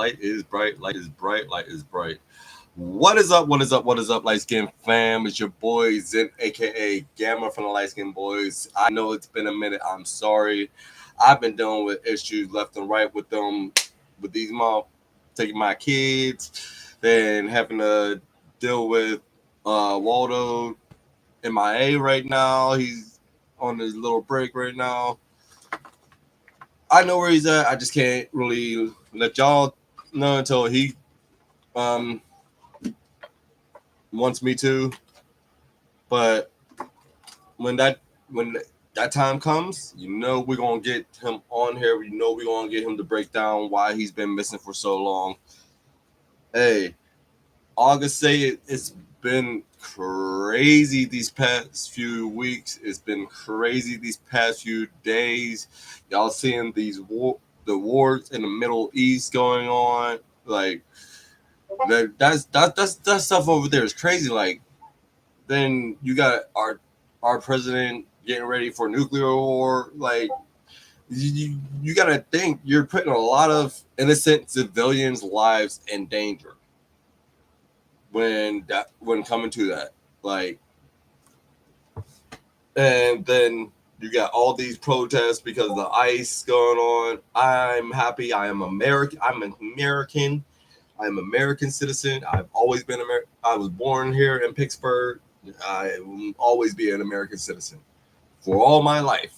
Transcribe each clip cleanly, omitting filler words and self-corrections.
Light is bright. Light is bright. Light is bright. What is up? What is up? What is up, Lightskin fam? It's your boy Zen, aka Gamma from the Lightskin Boyz. I know it's been a minute. I'm sorry. I've been dealing with issues left and right with them, with these mom taking my kids, then having to deal with Waldo MIA right now. He's on his little break right now. I know where he's at. I just can't really let y'all know until he um wants me to. But when that when that time comes, we're gonna get him on here. We know we're gonna get him to break down why he's been missing for so long. Hey, August say it's been crazy these past few weeks. It's been crazy these past few days. Y'all seeing the wars in the Middle East going on. Like that stuff over there is crazy. Like then you got our president getting ready for nuclear war. Like you gotta think you're putting a lot of innocent civilians' lives in danger when coming to that. Like, and then you got all these protests because of the ICE going on. I'm happy. I am American. I'm an American. I'm an American citizen. I've always been American. I was born here in Pittsburgh. I will always be an American citizen for all my life.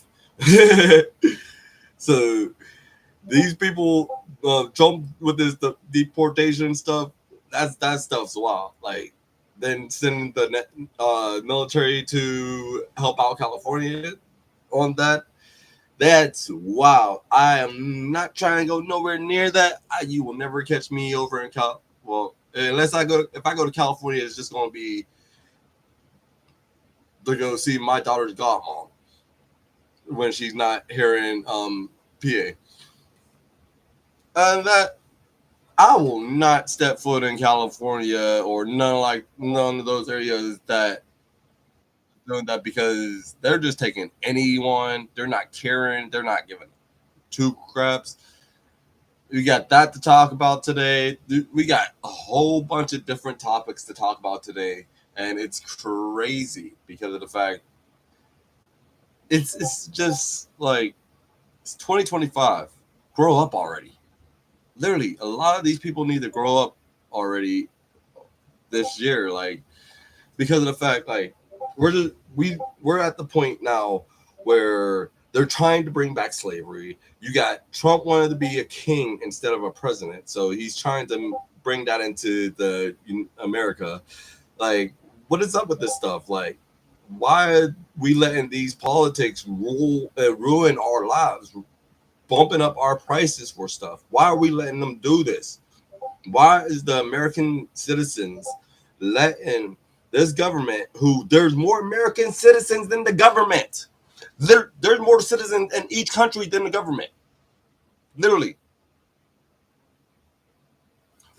So these people, Trump with this the deportation stuff, that stuff's wild. Like then sending the military to help out California on that. That's wow. I am not trying to go nowhere near that. You will never catch me over in Cal. Well, unless if I go to California, it's just going to be to go see my daughter's godmom when she's not here in PA. And that I will not step foot in California or none of those areas that doing that because they're just taking anyone. They're not caring. They're not giving two craps. We got that to talk about today. We got a whole bunch of different topics to talk about today, and it's crazy because of the fact it's just like it's 2025. Grow up already. Literally, a lot of these people need to grow up already this year, like because of the fact like we're at the point now where they're trying to bring back slavery. You got Trump wanted to be a king instead of a president, so he's trying to bring that into the America. Like, what is up with this stuff? Like, why are we letting these politics ruin our lives, bumping up our prices for stuff? Why are we letting them do this? Why is the American citizens letting this government, who there's more American citizens than the government, there's more citizens in each country than the government, literally.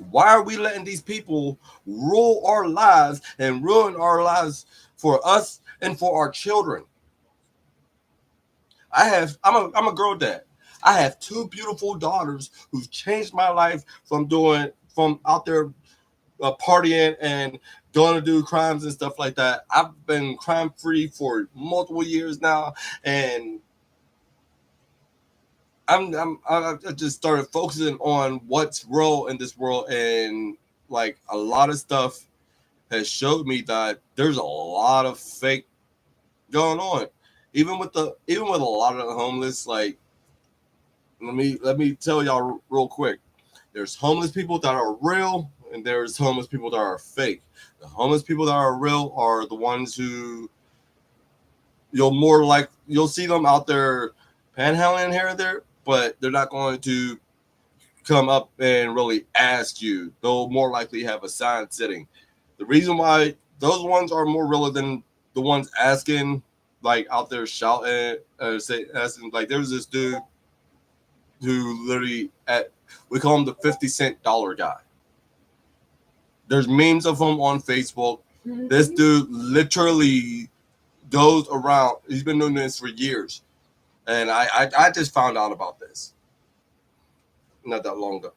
Why are we letting these people rule our lives and ruin our lives for us and for our children? I'm a girl dad. I have two beautiful daughters who've changed my life from out there partying and going to do crimes and stuff like that. I've been crime free for multiple years now, and I just started focusing on what's real in this world, and like a lot of stuff has showed me that there's a lot of fake going on, even with a lot of the homeless. Like let me tell y'all real quick. There's homeless people that are real, and there's homeless people that are fake. The homeless people that are real are the ones who you'll see them out there panhandling here and there, but they're not going to come up and really ask you. They'll more likely have a sign sitting. The reason why those ones are more real than the ones asking, like out there shouting, asking. Like there's this dude who literally we call him the 50-cent dollar guy. There's memes of him on Facebook. This dude literally goes around. He's been doing this for years, and I just found out about this not that long ago.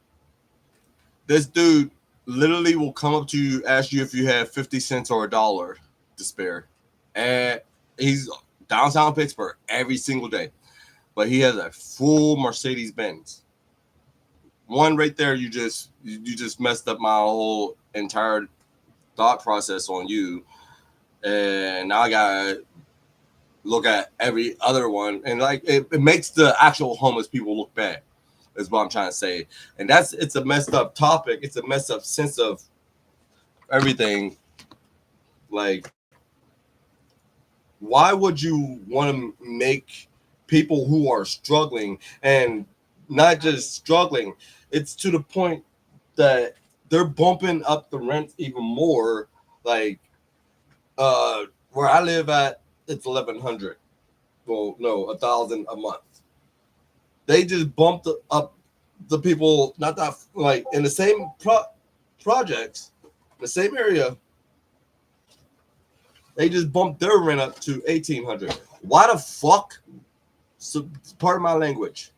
This dude literally will come up to you, ask you if you have 50 cents or a dollar to spare. And he's downtown Pittsburgh every single day. But he has a full Mercedes Benz. One right there, you just messed up my whole entire thought process on you. And now I gotta look at every other one. And like it makes the actual homeless people look bad, is what I'm trying to say. And it's a messed up topic. It's a messed up sense of everything. Like, why would you want to make people who are struggling, and not just struggling, it's to the point that they're bumping up the rent even more. Like, where I live at, it's 1,100. Well, no, 1,000 a month. They just bumped up the people, not that, like, in the same projects, the same area. They just bumped their rent up to 1,800. Why the fuck? So, part of my language.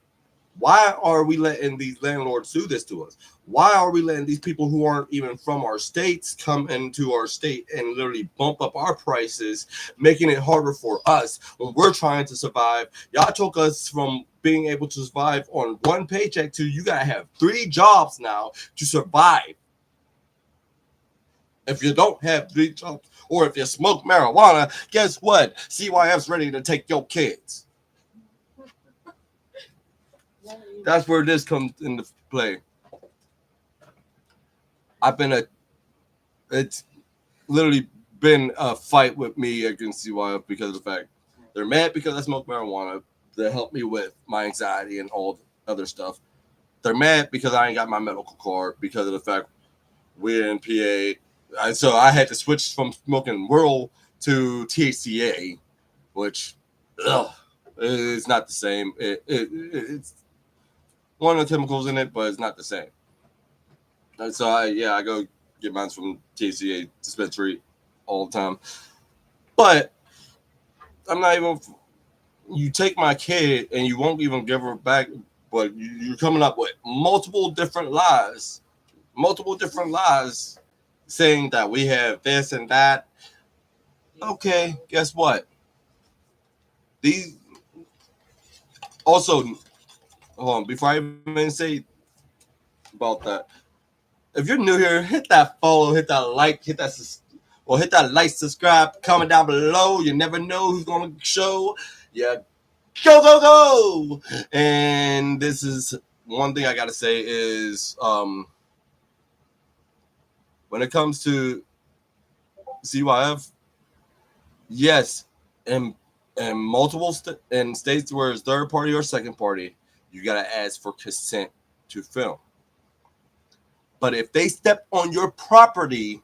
Why are we letting these landlords do this to us? Why are we letting these people who aren't even from our states come into our state and literally bump up our prices, making it harder for us when we're trying to survive? Y'all took us from being able to survive on one paycheck to you gotta have 3 jobs now to survive. If you don't have 3 jobs, or if you smoke marijuana, guess what? CYF's ready to take your kids. That's where this comes into play. It's literally been a fight with me against CYF because of the fact they're mad because I smoke marijuana to help me with my anxiety and all the other stuff. They're mad because I ain't got my medical card because of the fact we're in PA. So I had to switch from smoking Whirl to THCA, which it's not the same. It's one of the chemicals in it, but it's not the same. And so I go get mine from TCA dispensary all the time. But I'm not even. You take my kid and you won't even give her back, but you're coming up with multiple different lies, saying that we have this and that. Okay, guess what? These also, hold on, before I even say about that, if you're new here, hit that follow, hit that like, hit that like, subscribe, comment down below. You never know who's gonna show. Yeah, go. And this is one thing I gotta say is when it comes to CYF, yes, and multiple in states where it's third party or second party, you gotta ask for consent to film. But if they step on your property,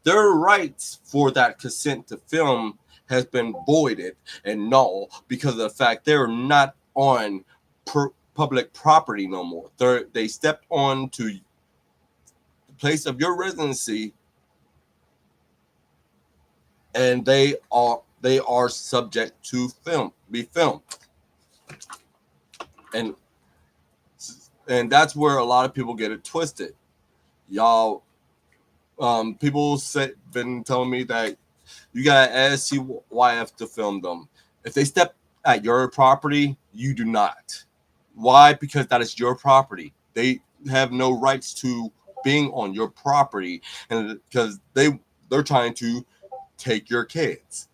their rights for that consent to film has been voided and null because of the fact they're not on public property no more. They stepped on to the place of your residency, and they are subject to be filmed, and that's where a lot of people get it twisted. Y'all, people been telling me that you gotta ask CYF to film them. If they step at your property, you do not. Why? Because that is your property. They have no rights to being on your property, and because they're trying to take your kids.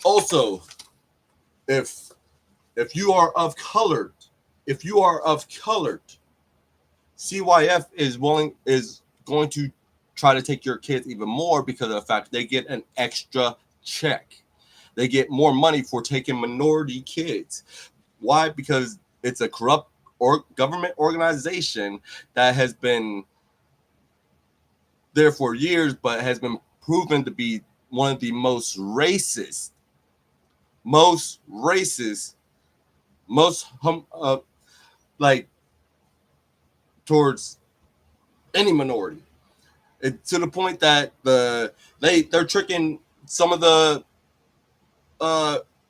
Also, if you are of color, CYF is going to try to take your kids even more because of the fact they get an extra check. They get more money for taking minority kids. Why? Because it's a corrupt government organization that has been there for years, but has been proven to be one of the most racist, like towards any minority. To the point that they're tricking some of the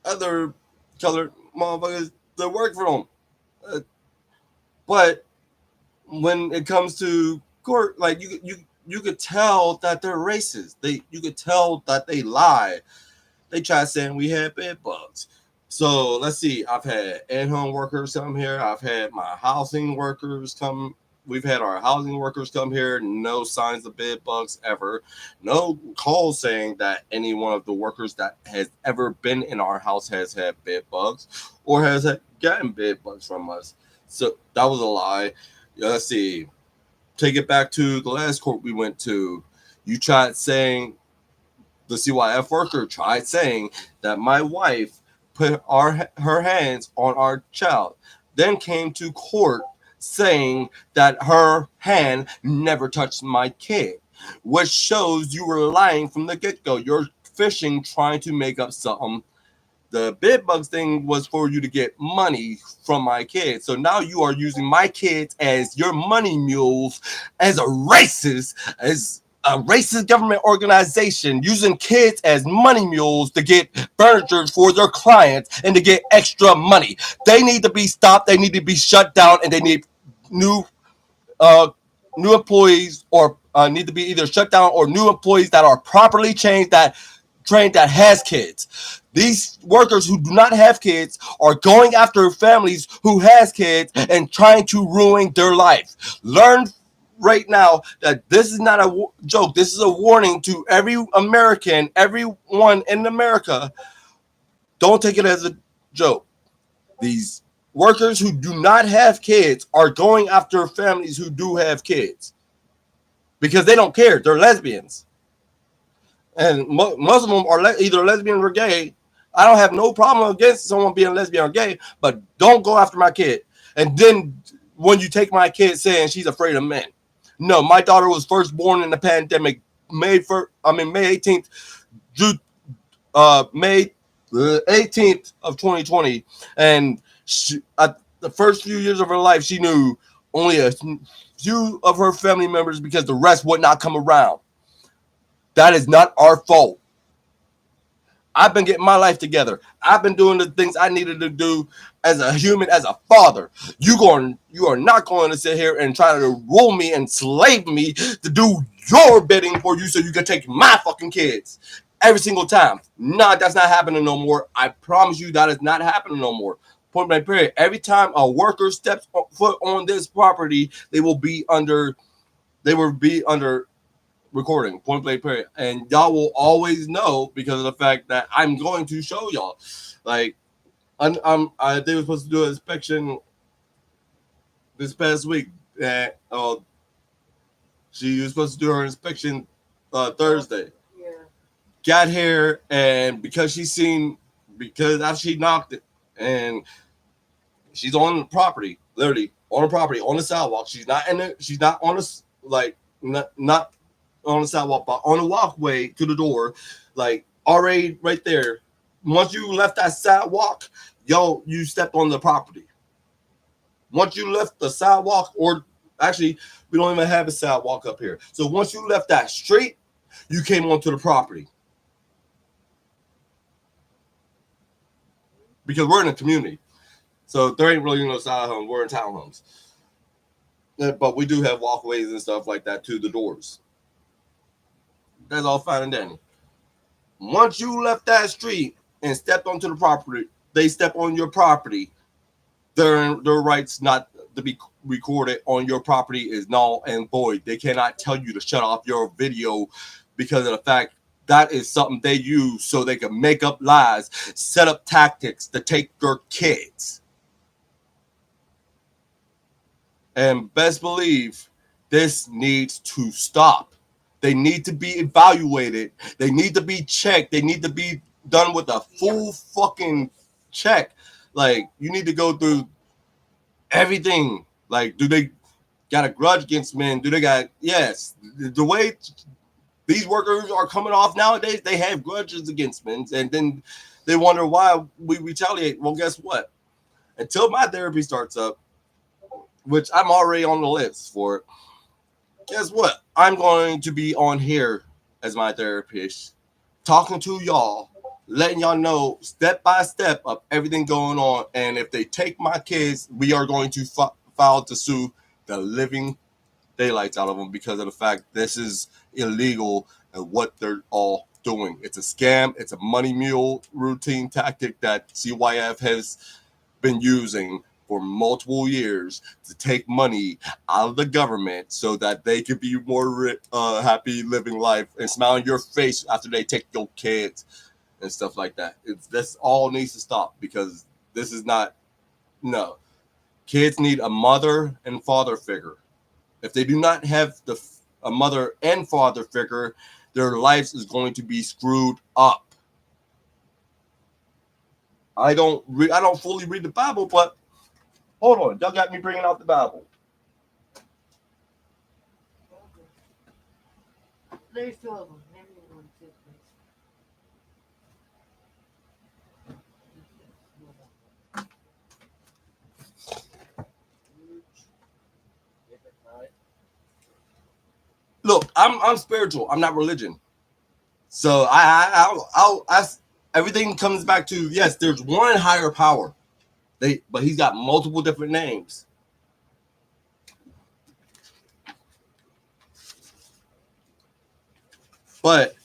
other colored motherfuckers that work for them. But when it comes to court, like you could tell that they're racist. You could tell that they lie. They try saying we had bed bugs. So let's see. I've had at-home workers come here. I've had my housing workers come. We've had our housing workers come here. No signs of bed bugs ever. No call saying that any one of the workers that has ever been in our house has had bed bugs or has gotten bed bugs from us. So that was a lie. Let's see. Take it back to the last court we went to. You tried saying the CYF worker tried saying that my wife put her hands on our child, then came to court saying that her hand never touched my kid, which shows you were lying from the get-go. You're fishing, trying to make up something. The bed bugs thing was for you to get money from my kids. So now you are using my kids as your money mules, as a racist government organization using kids as money mules to get furniture for their clients and to get extra money. They need to be stopped. They need to be shut down, and they need new uh, new employees, or need to be either shut down, or new employees that are properly trained that has kids. These workers who do not have kids are going after families who has kids and trying to ruin their life. Learn right now that this is not a joke. This is a warning to every American, everyone in America. Don't take it as a joke. These workers who do not have kids are going after families who do have kids because they don't care. They're lesbians. And most of them are either lesbian or gay. I don't have no problem against someone being lesbian or gay, but don't go after my kid. And then when you take my kid saying she's afraid of men. No, my daughter was first born in the pandemic, May 18th, May 18th of 2020. And the first few years of her life, she knew only a few of her family members because the rest would not come around. That is not our fault. I've been getting my life together. I've been doing the things I needed to do as a human, as a father. You are not going to sit here and try to rule me and slave me to do your bidding for you so you can take my fucking kids every single time. Nah, that's not happening no more. I promise you that is not happening no more. Point blank period. Every time a worker steps foot on this property, they will be under recording, point blank period. And y'all will always know because of the fact that I'm going to show y'all. Like, they were supposed to do an inspection this past week. And she was supposed to do her inspection Thursday. Yeah. Got here, and because after she knocked it, and she's on the property, literally on the property, on the sidewalk. She's not in it. She's not on the not on the sidewalk, but on the walkway to the door, like already right there. Once you left that sidewalk, you stepped on the property. Once you left the sidewalk, or actually, we don't even have a sidewalk up here. So once you left that street, you came onto the property. Because we're in a community. So there ain't really no side home. We're in townhomes. But we do have walkways and stuff like that to the doors. That's all fine and dandy. Once you left that street and stepped onto the property, they step on your property. Their rights not to be recorded on your property is null and void. They cannot tell you to shut off your video because of the fact that is something they use so they can make up lies, set up tactics to take your kids. And best believe this needs to stop. They need to be evaluated. They need to be checked. They need to be done with a full fucking check. Like, you need to go through everything. Like, do they got a grudge against men? Do they got, yes. The way these workers are coming off nowadays, they have grudges against men. And then they wonder why we retaliate. Well, guess what? Until my therapy starts up, which I'm already on the list for it, guess what? I'm going to be on here as my therapist, talking to y'all, letting y'all know step by step of everything going on. And if they take my kids, we are going to file to sue the living daylights out of them because of the fact this is illegal and what they're all doing. It's a scam. It's a money mule routine tactic that CYF has been using for multiple years to take money out of the government so that they could be more happy living life and smile on your face after they take your kids and stuff like that. This all needs to stop because this is not, no. Kids need a mother and father figure. If they do not have a mother and father figure, their lives is going to be screwed up. I don't fully read the Bible, but hold on, y'all got me bringing out the Bible. There's two of them. Maybe one, two, Look, I'm spiritual. I'm not religion. So everything comes back to, yes, there's one higher power. But he's got multiple different names. But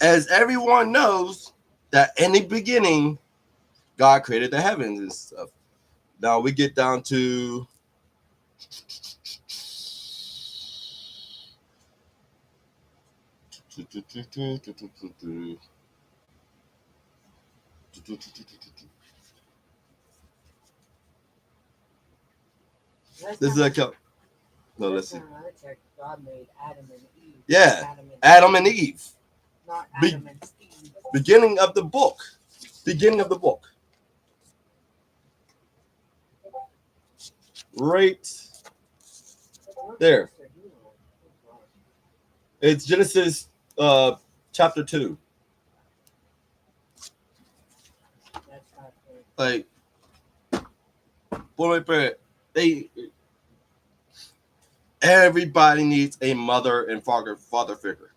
as everyone knows, that in the beginning, God created the heavens and stuff. Now we get down to this is a no, let's see. God made Adam and Eve. Yeah, Adam and Eve. Not Adam and Steve. Beginning of the book. Right there. It's Genesis chapter 2. Like, everybody needs a mother and father figure.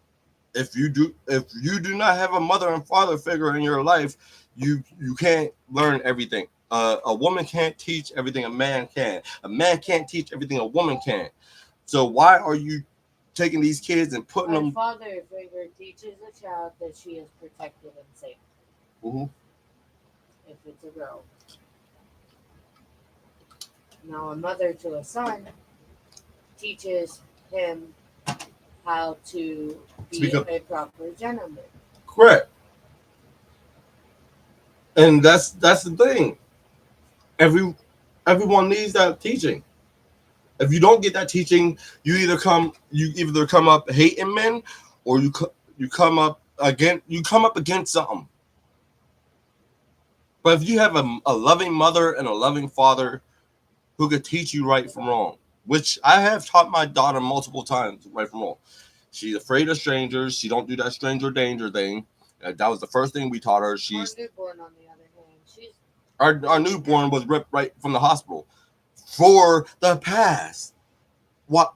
If you do not have a mother and father figure in your life, you can't learn everything. A woman can't teach everything a man can. A man can't teach everything a woman can. So why are you taking these kids and putting them? A father figure teaches a child that she is protected and safe. Mm-hmm. If it's a girl. Now, a mother to a son teaches him how to be a proper gentleman. Correct. And that's the thing. Everyone needs that teaching. If you don't get that teaching, you either come up hating men, or you come up against something. But if you have a loving mother and a loving father who could teach you right from wrong, which I have taught my daughter multiple times right from wrong. She's afraid of strangers. She don't do that stranger danger thing. That was the first thing we taught her. Our newborn, on the other hand, our newborn was ripped right from the hospital for the past. While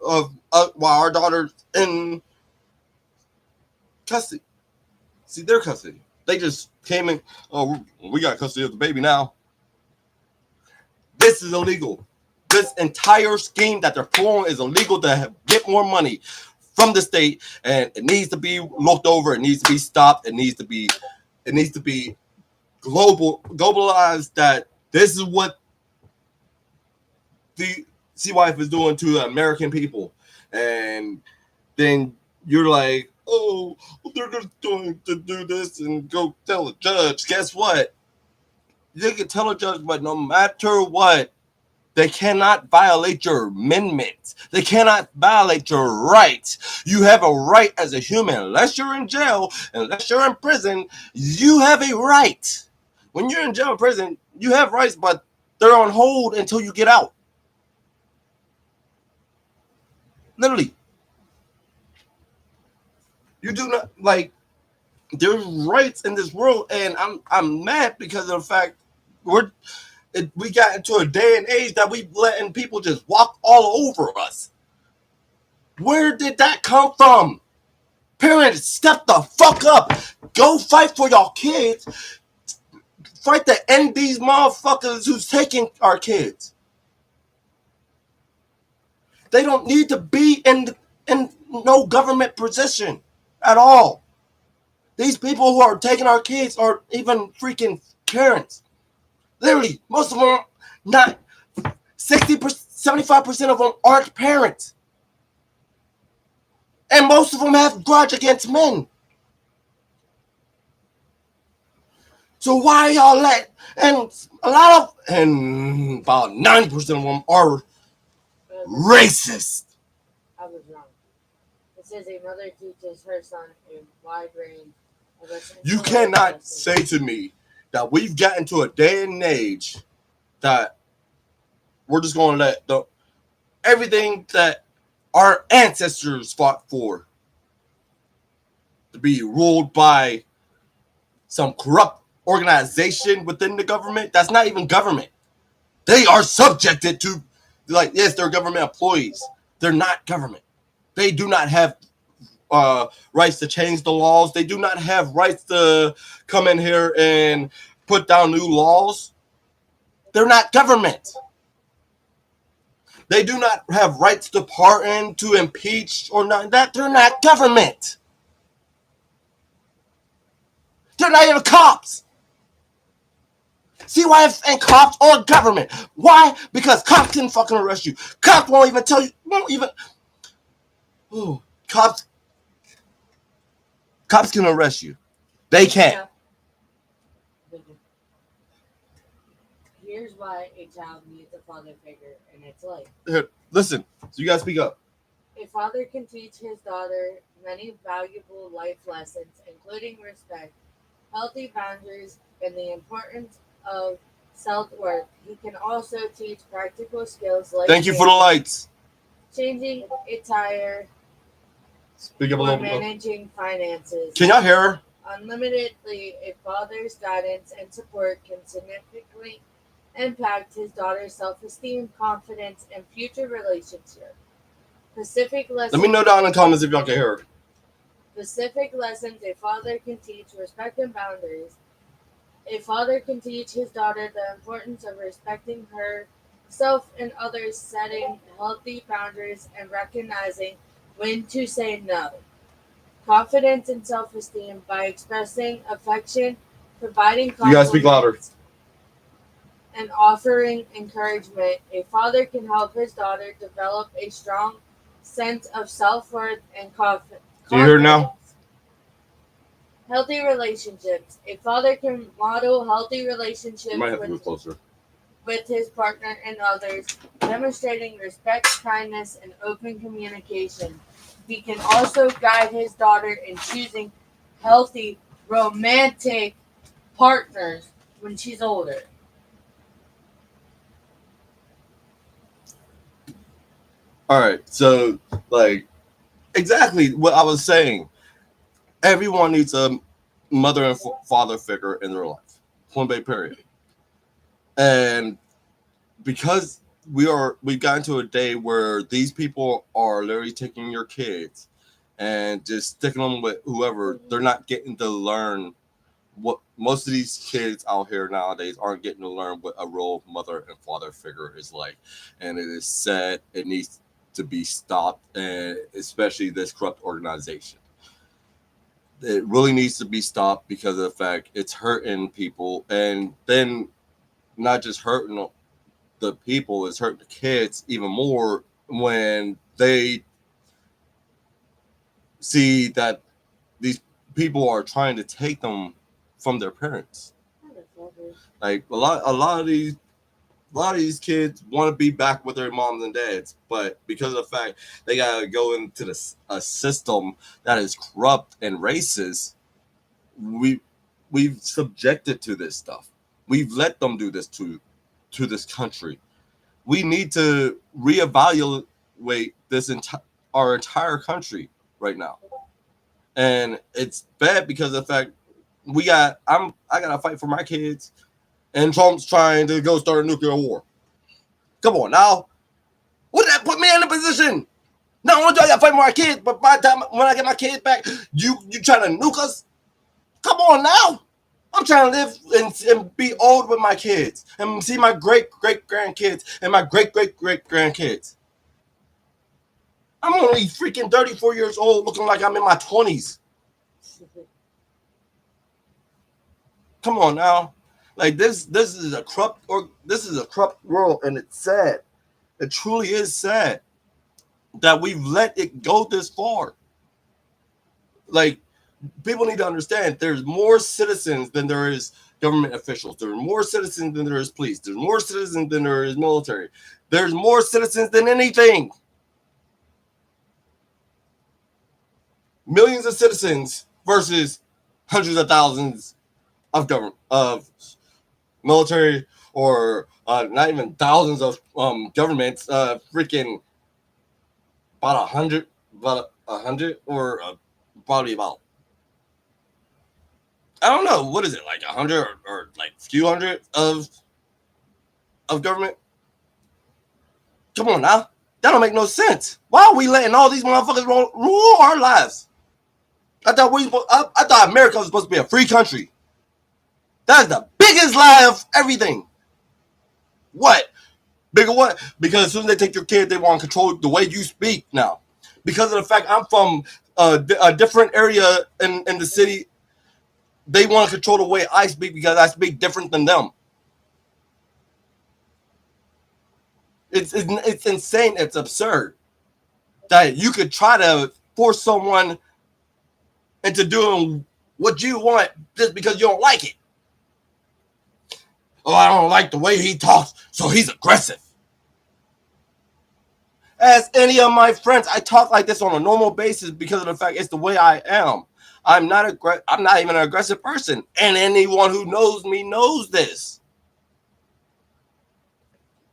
our daughter's in custody. See, their custody. They just came in. Oh, we got custody of the baby now. This is illegal. This entire scheme that they're pulling is illegal to get more money from the state, and it needs to be looked over. It needs to be stopped. It needs to be globalized. That this is what the CYF is doing to the American people, and then you're like, oh, they're just going to do this and go tell the judge. Guess what? You can tell a judge, but no matter what, they cannot violate your amendments. They cannot violate your rights. You have a right as a human. Unless you're in jail, unless you're in prison, you have a right. When you're in jail or prison, you have rights, but they're on hold until you get out. Literally. You do not, like, there's rights in this world, and I'm mad because of the fact we got into a day and age that we letting people just walk all over us. Where did that come from? Parents, step the fuck up. Go fight for your kids. Fight to end these motherfuckers who's taking our kids. They don't need to be in no government position at all. These people who are taking our kids are even freaking parents. Literally, most of them, not 60%, 75% of them aren't parents. And most of them have grudge against men. So why y'all let, and a lot of, and about 90% of them are racist. I was wrong. It says a mother teaches her son a wide range of essential You life cannot lessons. say to me that we've gotten to a day and age that we're just going to let everything that our ancestors fought for to be ruled by some corrupt organization within the government. That's not even government. They are subjected to, like, yes, they're government employees. They're not government. They do not have rights to change the laws. They do not have rights to come in here and put down new laws. They're not government. They do not have rights to pardon, to impeach, or not. That they're not government. They're not even cops. CYF and cops are government. Why? Because cops can fucking arrest you. Cops won't even tell you. Won't even. Ooh, cops can arrest you. They can't. Here's why a child needs a father figure in its life. Here, listen, so you guys speak up. A father can teach his daughter many valuable life lessons, including respect, healthy boundaries, and the importance of self-worth. He can also teach practical skills like Thank you for the lights. changing a tire Speak up a or little bit. managing finances. Can y'all hear her? Unlimitedly, a father's guidance and support can significantly impact his daughter's self-esteem, confidence, and future relationship. Specific lessons. Let me know down in the comments if y'all can hear her. Specific lessons a father can teach respect and boundaries. A father can teach his daughter the importance of respecting herself and others, setting healthy boundaries, and recognizing when to say no. Confidence and self-esteem by expressing affection, providing You guys speak louder. and offering encouragement. A father can help his daughter develop a strong sense of self-worth and confidence. Do you hear her now? Healthy relationships. A father can model healthy relationships You might have to move closer. with his partner and others, demonstrating respect, kindness, and open communication. He can also guide his daughter in choosing healthy, romantic partners when she's older. All right, so like exactly what I was saying. Everyone needs a mother and father figure in their life. Point blank, period. And because we've gotten to a day where these people are literally taking your kids and just sticking them with whoever, they're not getting to learn what most of these kids out here nowadays aren't getting to learn what a real mother and father figure is like. And it is sad. It needs to be stopped, and especially this corrupt organization. It really needs to be stopped because of the fact it's hurting people, and then not just hurting the people, it's hurting the kids even more when they see that these people are trying to take them from their parents. Like a lot of these kids want to be back with their moms and dads, but because of the fact they gotta go into a system that is corrupt and racist, we've subjected to this stuff. We've let them do this to this country. We need to reevaluate this our entire country right now, and it's bad because of the fact I gotta fight for my kids, and Trump's trying to go start a nuclear war. Come on now, would that put me in a position? Not only do I gotta fight for my kids, but by the time when I get my kids back, you trying to nuke us? Come on now. I'm trying to live and be old with my kids and see my great grandkids and my great grandkids. I'm only freaking 34 years old, looking like I'm in my 20s. Come on now, like this is a corrupt world, and it's sad. It truly is sad that we've let it go this far. Like, people need to understand there's more citizens than there is government officials. There are more citizens than there is police. There's more citizens than there is military. There's more citizens than anything. Millions of citizens versus hundreds of thousands of government, of military, or not even thousands of governments. Freaking about a hundred, or probably about, I don't know, what is it, like 100, or like a few hundred of government? Come on now, that don't make no sense. Why are we letting all these motherfuckers rule our lives? I thought America was supposed to be a free country. That is the biggest lie of everything. What? Bigger what? Because as soon as they take your kid, they want to control the way you speak now. Because of the fact I'm from a different area in the city, they want to control the way I speak because I speak different than them. It's insane. It's absurd that you could try to force someone into doing what you want just because you don't like it. Oh, I don't like the way he talks, so he's aggressive. As any of my friends, I talk like this on a normal basis because of the fact it's the way I am. I'm not even an aggressive person, and anyone who knows me knows this.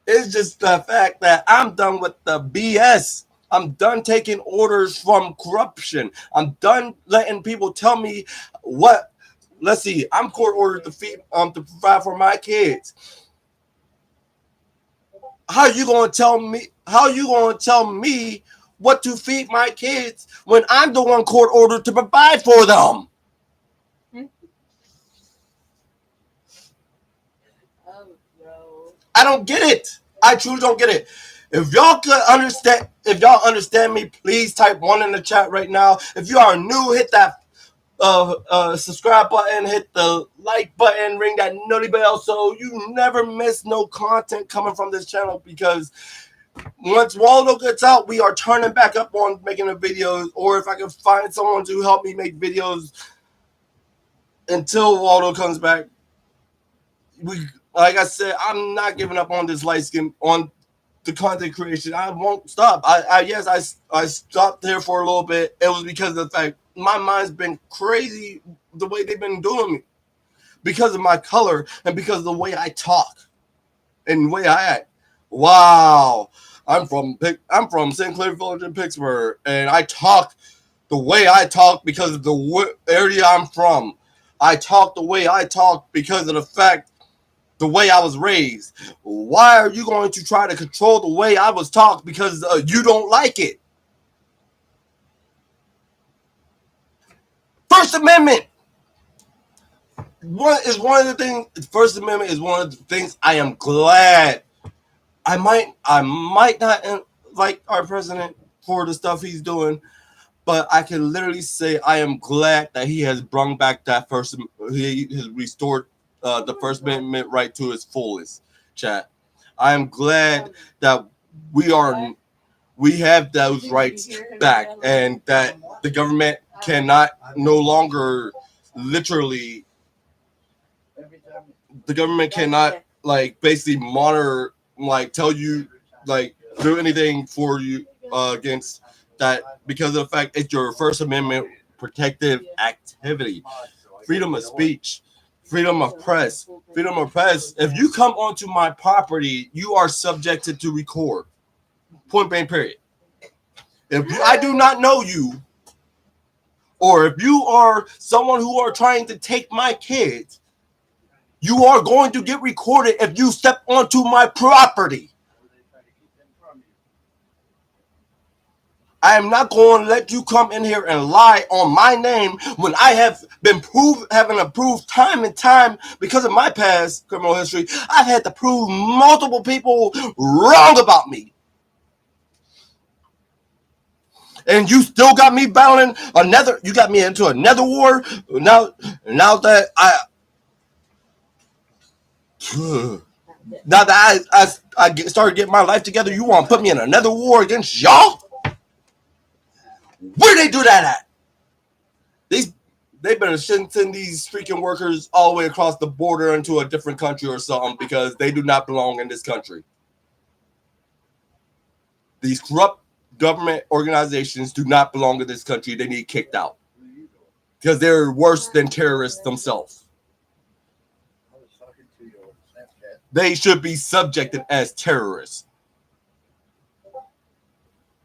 It's just the fact that I'm done with the BS. I'm done taking orders from corruption. I'm done letting people tell me what. Let's see. I'm court ordered to provide for my kids. How you gonna tell me? How you gonna tell me what to feed my kids when I'm the one court ordered to provide for them? I don't get it. I truly don't get it. If y'all understand me, please type 1 in the chat right now. If you are new, hit that subscribe button, hit the like button, ring that nutty bell so you never miss no content coming from this channel, because once Waldo gets out, we are turning back up on making the videos, or if I can find someone to help me make videos until Waldo comes back. Like I said, I'm not giving up on this light skin, on the content creation. I won't stop. I stopped here for a little bit. It was because of the fact my mind's been crazy the way they've been doing me, because of my color and because of the way I talk and the way I act. Wow, I'm from St. Clair Village in Pittsburgh, and I talk the way I talk because of the area I'm from. I talk the way I talk because of the fact, the way I was raised. Why are you going to try to control the way I was taught because you don't like it? First Amendment. One of the things. First Amendment is one of the things I am glad. I might not like our president for the stuff he's doing, but I can literally say I am glad that he has brought back that he has restored the First Amendment right to its fullest. Chat. I am glad that we have those rights back, and that the government cannot no longer literally. The government cannot basically monitor, tell you, do anything for you against that, because of the fact it's your First Amendment protective activity. Freedom of speech, freedom of press. If you come onto my property, you are subjected to record. Point blank, period. If I do not know you, or if you are someone who are trying to take my kids, you are going to get recorded if you step onto my property. I am not going to let you come in here and lie on my name when I have been having to prove time and time, because of my past criminal history. I've had to prove multiple people wrong about me. And you still got me battling another. You got me into another war. Now that I started getting my life together, you want to put me in another war against y'all? Where they do that at? They better send these freaking workers all the way across the border into a different country or something, because they do not belong in this country. These corrupt government organizations do not belong in this country. They need kicked out because they're worse than terrorists themselves. They should be subjected as terrorists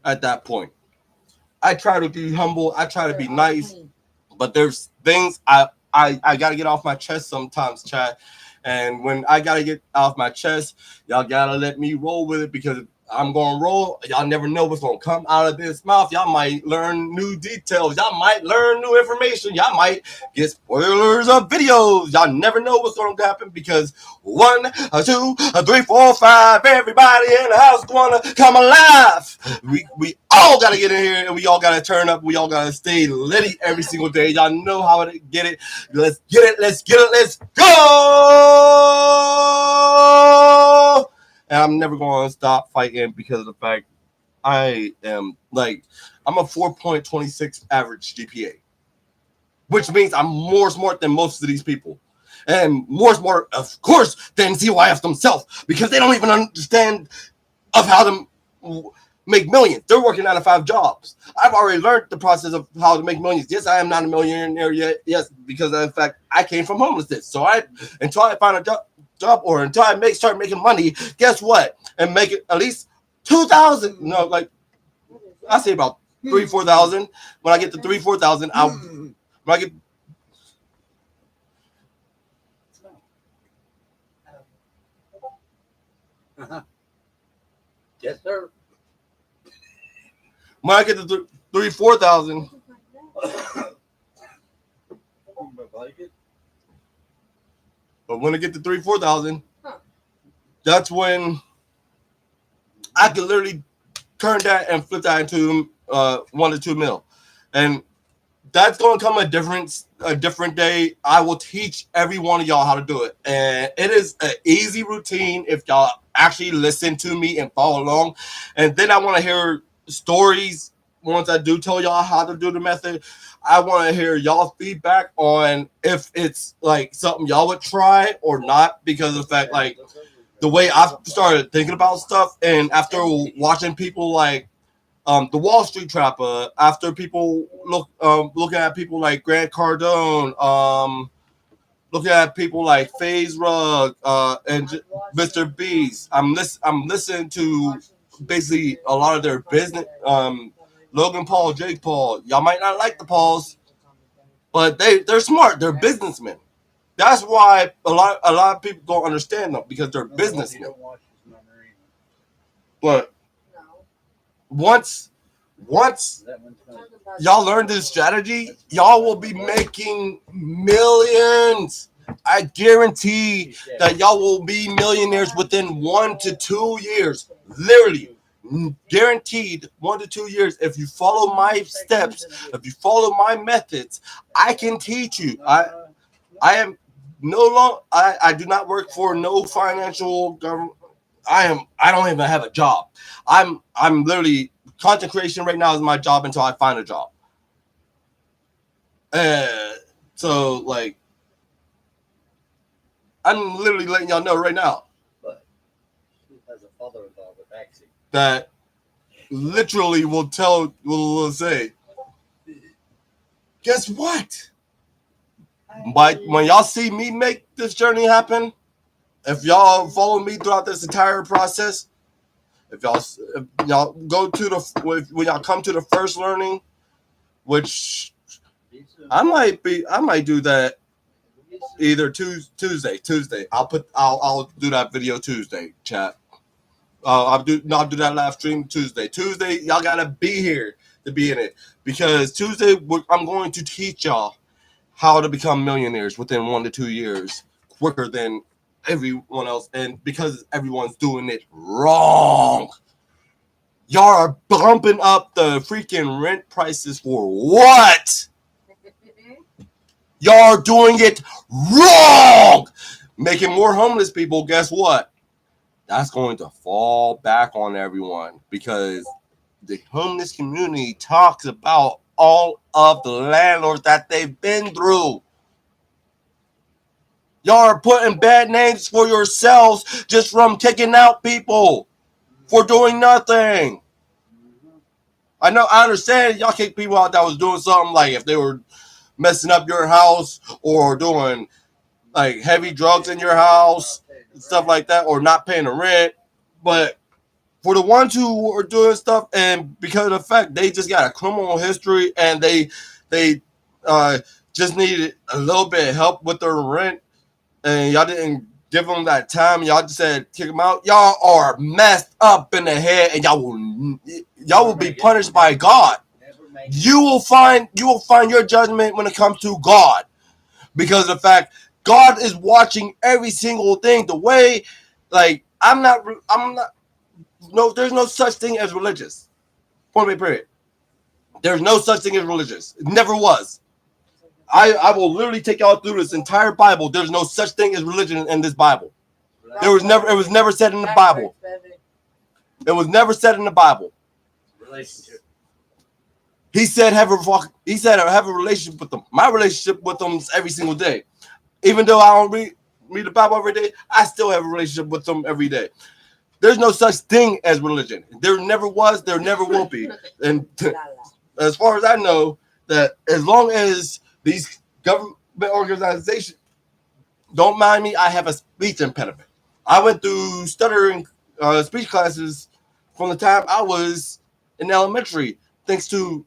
at that point. I try to be humble. I try to be nice, but there's things I got to get off my chest sometimes, chat. And when I got to get off my chest, y'all got to let me roll with it, because I'm going to roll. Y'all never know what's going to come out of this mouth. Y'all might learn new details. Y'all might learn new information. Y'all might get spoilers of videos. Y'all never know what's going to happen, because 1, 2, 3, 4, 5, everybody in the house going to come alive. We all got to get in here, and we all got to turn up. We all got to stay litty every single day. Y'all know how to get it. Let's get it. Let's get it. Let's go. And I'm never going to stop fighting, because of the fact I'm a 4.26 average GPA, which means I'm more smart than most of these people, and more smart, of course, than CYF themselves, because they don't even understand of how to make millions. They're working 9 to 5 jobs. I've already learned the process of how to make millions. Yes, I am not a millionaire yet. Yes, because in fact I came from homelessness. So until I find a job, or until I start making money, guess what? And make it at least 2,000. No, like I say about 3,000-4,000. When I get to 3,000-4,000, when I get Yes, sir. When I get to 3,000-4,000, but when I get to 3,000-4,000, that's when I can literally turn that and flip that into 1 to 2 mil, and that's going to come a different day. I will teach every one of y'all how to do it, and it is an easy routine if y'all actually listen to me and follow along. And then I want to hear stories once I do tell y'all how to do the method. I want to hear y'all feedback on if it's like something y'all would try or not, because of the fact, like, the way I've started thinking about stuff, and after watching people like the Wall Street Trapper, after people looking at people like Grant Cardone, looking at people like FaZe Rug, and Mr. Beast. I'm listening to basically a lot of their business. Logan Paul, Jake Paul. Y'all might not like the Pauls, but they're smart. They're businessmen. That's why a lot of people don't understand them, because they're businessmen. But once y'all learn this strategy, y'all will be making millions. I guarantee that y'all will be millionaires within 1 to 2 years. Literally, guaranteed 1 to 2 years. If you follow my steps, if you follow my methods, I can teach you. I am no longer. I do not work for no financial government. I don't even have a job. I'm literally, content creation right now is my job until I find a job. So like, I'm literally letting y'all know right now. But as a father-in-law with vaccine, that literally will say, guess what? When y'all see me make this journey happen, if y'all follow me throughout this entire process, if y'all go to when y'all come to the first learning, which I might do that either Tuesday. I'll do that video Tuesday, chat. I'll do that live stream Tuesday. Tuesday, y'all gotta be here to be in it, because Tuesday I'm going to teach y'all how to become millionaires within 1 to 2 years, quicker than everyone else, and because everyone's doing it wrong. Y'all are bumping up the freaking rent prices for what? Y'all are doing it wrong. Making more homeless people, guess what? That's going to fall back on everyone because the homeless community talks about all of the landlords that they've been through. Y'all are putting bad names for yourselves just from kicking out people for doing nothing. I understand y'all kick people out that was doing something like if they were messing up your house or doing like heavy drugs in your house, stuff like that, or not paying the rent. But for the ones who are doing stuff and because of the fact they just got a criminal history and they uh, just needed a little bit of help with their rent and y'all didn't give them that time, y'all just said kick them out. Y'all are messed up in the head and y'all will be punished by God. You will find your judgment when it comes to God because of the fact God is watching every single thing. The way, like I'm not no. There's no such thing as religious. Point blank period. There's no such thing as religious. It never was. I will literally take y'all through this entire Bible. There's no such thing as religion in this Bible. It was never said in the Bible. It was never said in the Bible. Relationship. He said have a relationship with them. My relationship with them is every single day. Even though I don't read the Bible every day, I still have a relationship with them every day. There's no such thing as religion. There never was, there never will be. And as far as I know, that as long as these government organizations don't mind me, I have a speech impediment. I went through stuttering speech classes from the time I was in elementary, thanks to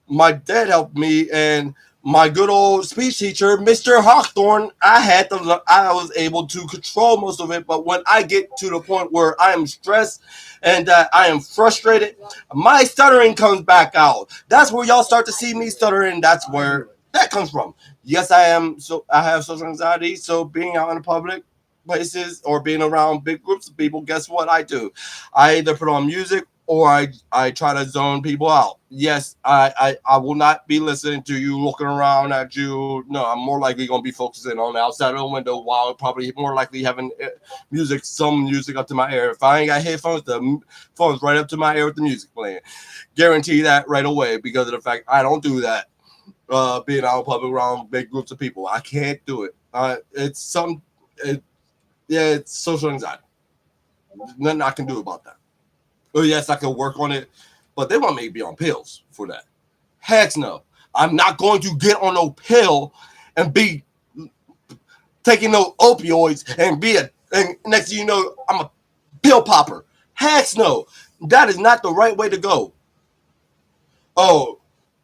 my dad helped me and my good old speech teacher, Mr. Hawthorne. I was able to control most of it, but when I get to the point where I am stressed and I am frustrated, my stuttering comes back out. That's where y'all start to see me stuttering. That's where that comes from. Yes, I am. So I have social anxiety. So being out in the public places or being around big groups of people, guess what I do? I either put on music or I try to zone people out. Yes, I will not be listening to you looking around at you. No, I'm more likely going to be focusing on the outside of the window while probably more likely having some music up to my ear. If I ain't got headphones, the phone's right up to my ear with the music playing. Guarantee that right away because of the fact I don't do that. Being out in public around big groups of people, I can't do it. It's social anxiety. Nothing I can do about that. Oh, yes, I can work on it, but they want me to be on pills for that. Heck no. I'm not going to get on no pill and be taking no opioids and next thing you know, I'm a pill popper. Heck no. That is not the right way to go. Oh,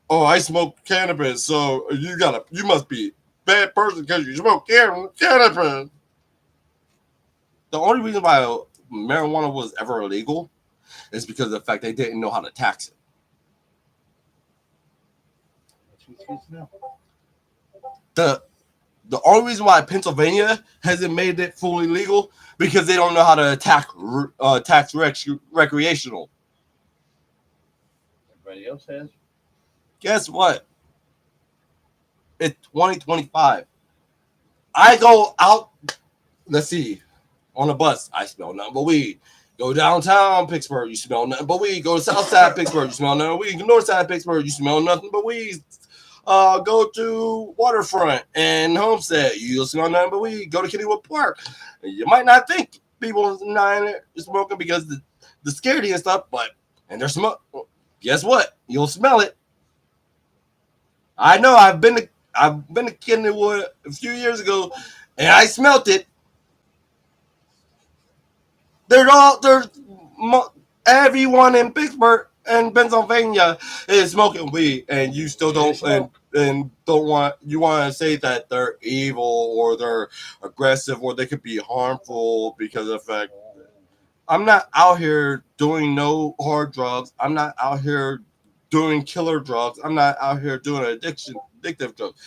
I smoke cannabis, so you must be a bad person because you smoke cannabis. The only reason why marijuana was ever illegal is because of the fact they didn't know how to tax it. The only reason why Pennsylvania hasn't made it fully legal because they don't know how to tax recreational. Everybody else has. Guess what? It's 2025. I go out. Let's see. On a bus, I smell nothing but weed. Go downtown Pittsburgh, you smell nothing but weed. Go to south side Pittsburgh, you smell nothing but weed. Go north side Pittsburgh, you smell nothing but weed. Go to Waterfront and Homestead, you'll smell nothing but weed. Go to Kennywood Park. You might not think people not smoking because the scaredy and stuff, and they're smoke. Guess what? You'll smell it. I know. I've been to Kennywood a few years ago, and I smelt it. Everyone in Pittsburgh and Pennsylvania is smoking weed, and you still don't and don't want to say that they're evil or they're aggressive or they could be harmful because of the fact I'm not out here doing no hard drugs. I'm not out here doing killer drugs. I'm not out here doing addictive drugs.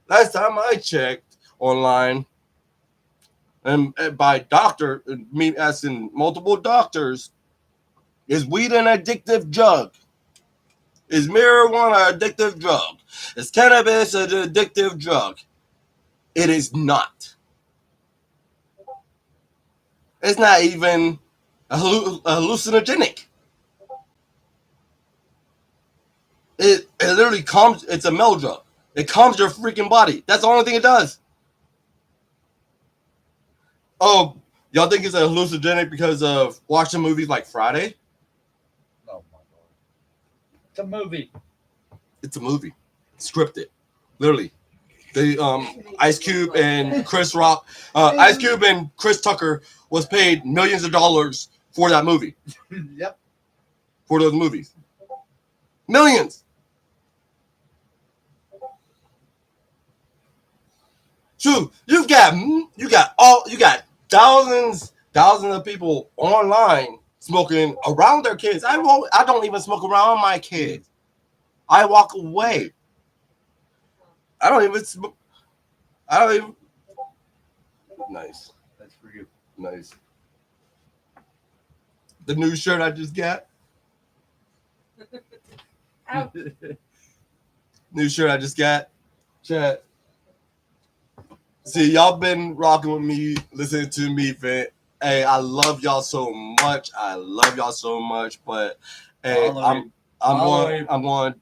Last time I checked online, and by doctor, me asking multiple doctors, Is weed an addictive drug? Is marijuana an addictive drug? Is cannabis an addictive drug? It is not. It's not even a hallucinogenic. It literally calms. It's a melodrug. It calms your freaking body. That's the only thing it does. Oh, y'all think it's a hallucinogenic because of watching movies like Friday? Oh my god. It's a movie. It's a movie, scripted, literally. The Ice Cube and Chris Rock, Ice Cube and Chris Tucker was paid millions of dollars for that movie. Yep. For those movies, millions. Shoot, you got thousands of people online smoking around their kids. I don't even smoke around my kids. I walk away. I don't even. Nice. That's for you. Nice. The new shirt I just got. Ow. New shirt I just got. Chat. See, y'all been rocking with me, listening to me vent. Hey, I love y'all so much. But hey, I'm going to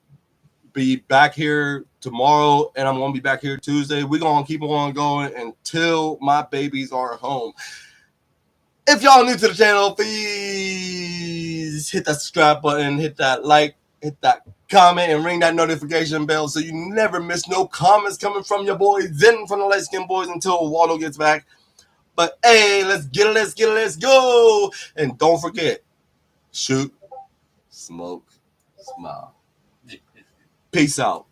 be back here tomorrow, and I'm going to be back here Tuesday. We're going to keep on going until my babies are home. If y'all new to the channel, please hit that subscribe button, hit that like, hit that comment, and ring that notification bell so you never miss no comments coming from your boys, then from the Lightskin Boyz until Waldo gets back. But hey, let's go. And don't forget, shoot, smoke, smile. Peace out.